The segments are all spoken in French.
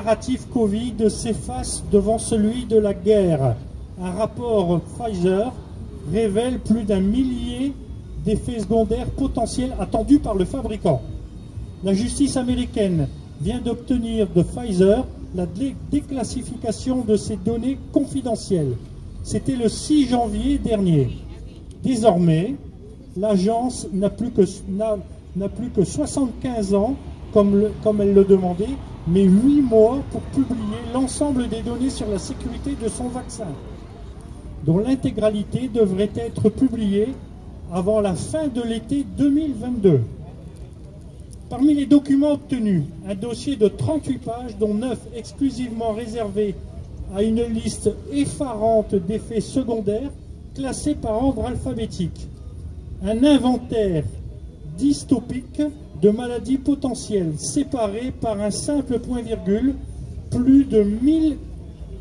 narratif Covid s'efface devant celui de la guerre. Un rapport Pfizer révèle plus d'1 millier d'effets secondaires potentiels attendus par le fabricant. La justice américaine vient d'obtenir de Pfizer la déclassification de ces données confidentielles. C'était le 6 janvier dernier. Désormais, l'agence n'a plus que 75 ans, comme elle le demandait, mais 8 mois pour publier l'ensemble des données sur la sécurité de son vaccin, dont l'intégralité devrait être publiée avant la fin de l'été 2022. Parmi les documents obtenus, un dossier de 38 pages, dont 9 exclusivement réservés à une liste effarante d'effets secondaires classés par ordre alphabétique. Un inventaire dystopique de maladies potentielles séparées par un simple point-virgule, plus de 1000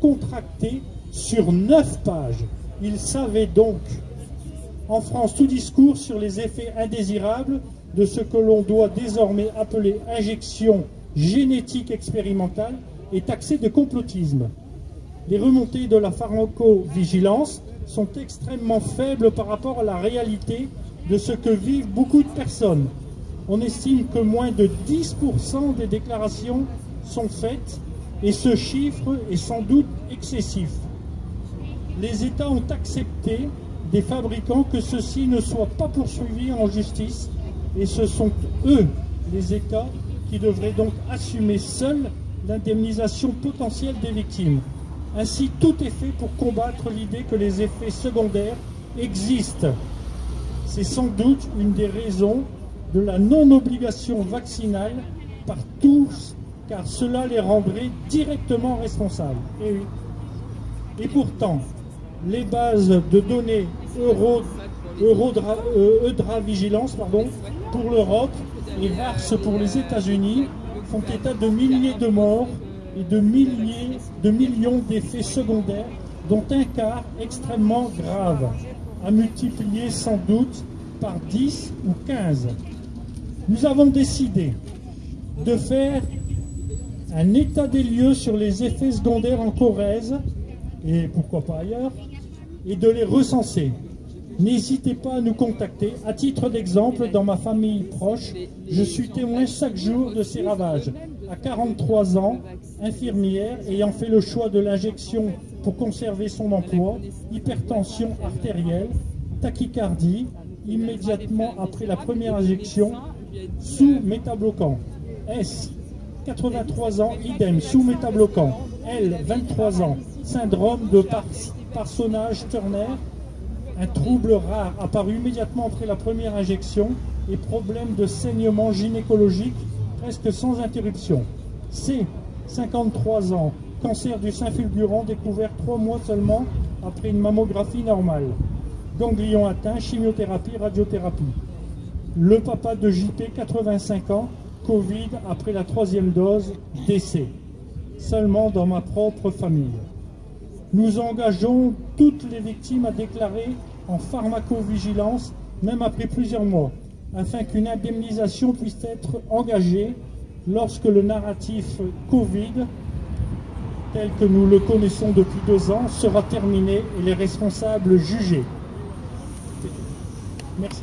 contractés sur 9 pages. Il savait donc, en France, tout discours sur les effets indésirables de ce que l'on doit désormais appeler injection génétique expérimentale est taxé de complotisme. Les remontées de la pharmacovigilance sont extrêmement faibles par rapport à la réalité de ce que vivent beaucoup de personnes. On estime que moins de 10% des déclarations sont faites et ce chiffre est sans doute excessif. Les États ont accepté des fabricants que ceux-ci ne soient pas poursuivis en justice et ce sont eux, les États, qui devraient donc assumer seuls l'indemnisation potentielle des victimes. Ainsi, tout est fait pour combattre l'idée que les effets secondaires existent. C'est sans doute une des raisons de la non-obligation vaccinale par tous, car cela les rendrait directement responsables. Et pourtant, les bases de données EudraVigilance pour l'Europe et VARS pour les États-Unis font état de milliers de morts et de millions d'effets secondaires, dont un quart extrêmement grave, à multiplier sans doute par 10 ou 15. Nous avons décidé de faire un état des lieux sur les effets secondaires en Corrèze, et pourquoi pas ailleurs, et de les recenser. N'hésitez pas à nous contacter. À titre d'exemple, dans ma famille proche, je suis témoin chaque jour de ces ravages. À 43 ans, infirmière, ayant fait le choix de l'injection pour conserver son emploi, hypertension artérielle, tachycardie, immédiatement après la première injection, sous métabloquant. S, 83 ans, idem, sous métabloquant. L, 23 ans, syndrome de Parsonage-Turner, un trouble rare apparu immédiatement après la première injection et problème de saignement gynécologique presque sans interruption. C, 53 ans, cancer du sein fulgurant découvert 3 mois seulement après une mammographie normale. Ganglion atteint, chimiothérapie, radiothérapie. Le papa de JP, 85 ans, Covid après la 3e dose, décès. Seulement dans ma propre famille. Nous engageons toutes les victimes à déclarer en pharmacovigilance, même après plusieurs mois, afin qu'une indemnisation puisse être engagée lorsque le narratif Covid, tel que nous le connaissons depuis 2 ans, sera terminé et les responsables jugés. Merci.